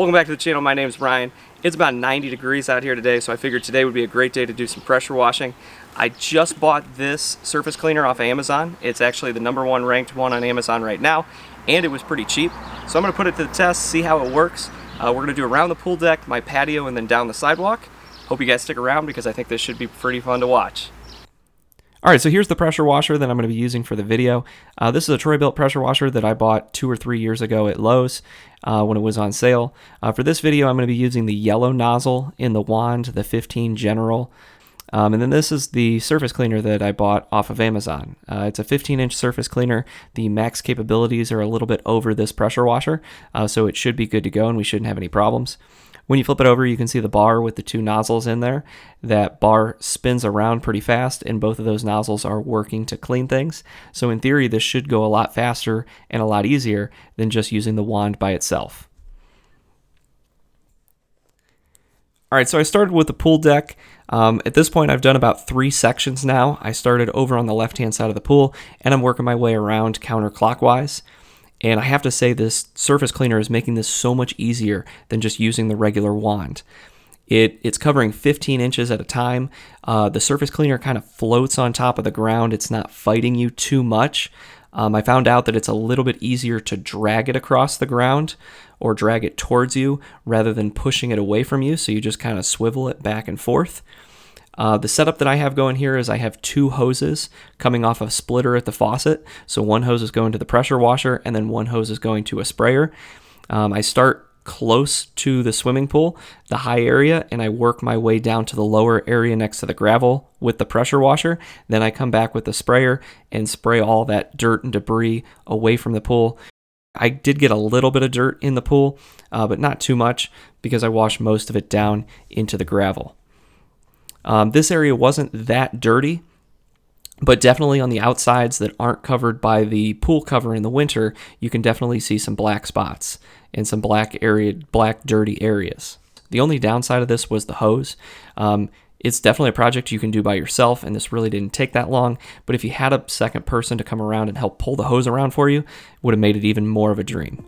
Welcome back to the channel. My name is Ryan. It's about 90 degrees out here today, so I figured today would be a great day to do some pressure washing. I just bought this surface cleaner off of Amazon. It's actually the #1 ranked one on Amazon right now, and it was pretty cheap. So I'm going to put it to the test, see how it works. We're going to do around the pool deck, my patio, and then down the sidewalk. Hope you guys stick around because I think this should be pretty fun to watch. All right, so here's the pressure washer that I'm going to be using for the video. This is a Troy-Bilt pressure washer that I bought 2 or 3 years ago at Lowe's when it was on sale. For this video, I'm going to be using the yellow nozzle in the wand, the 15 General. And then this is the surface cleaner that I bought off of Amazon. It's a 15-inch surface cleaner. The max capabilities are a little bit over this pressure washer, so it should be good to go and we shouldn't have any problems. When you flip it over, you can see the bar with the 2 nozzles in there. That bar spins around pretty fast, and both of those nozzles are working to clean things. So in theory, this should go a lot faster and a lot easier than just using the wand by itself. All right, so I started with the pool deck. At this point, I've done about 3 sections now. I started over on the left-hand side of the pool, and I'm working my way around counterclockwise. And I have to say, this surface cleaner is making this so much easier than just using the regular wand. It's covering 15 inches at a time. The surface cleaner kind of floats on top of the ground. It's not fighting you too much. I found out that it's a little bit easier to drag it across the ground or drag it towards you rather than pushing it away from you. So you just kind of swivel it back and forth. The setup that I have going here is I have 2 hoses coming off a splitter at the faucet. So one hose is going to the pressure washer and then one hose is going to a sprayer. I start close to the swimming pool, the high area, and I work my way down to the lower area next to the gravel with the pressure washer. Then I come back with the sprayer and spray all that dirt and debris away from the pool. I did get a little bit of dirt in the pool, but not too much because I washed most of it down into the gravel. This area wasn't that dirty, but definitely on the outsides that aren't covered by the pool cover in the winter, you can definitely see some black spots and some black dirty areas. The only downside of this was the hose. It's definitely a project you can do by yourself, and this really didn't take that long, but if you had a second person to come around and help pull the hose around for you, it would have made it even more of a dream.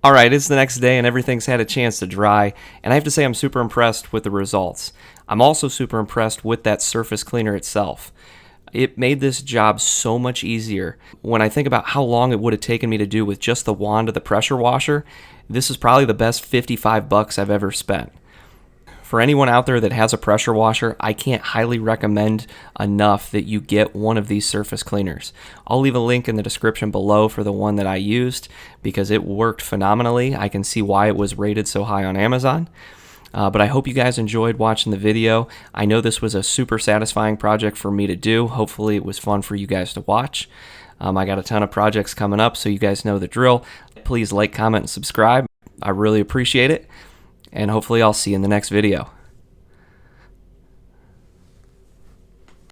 All right, it's the next day and everything's had a chance to dry, and I have to say I'm super impressed with the results. I'm also super impressed with that surface cleaner itself. It made this job so much easier. When I think about how long it would have taken me to do with just the wand of the pressure washer, this is probably the best $55 I've ever spent. For anyone out there that has a pressure washer, I can't highly recommend enough that you get one of these surface cleaners. I'll leave a link in the description below for the one that I used because it worked phenomenally. I can see why it was rated so high on Amazon. But I hope you guys enjoyed watching the video. I know this was a super satisfying project for me to do. Hopefully it was fun for you guys to watch. I got a ton of projects coming up, so you guys know the drill. Please like, comment, and subscribe. I really appreciate it. And hopefully I'll see you in the next video.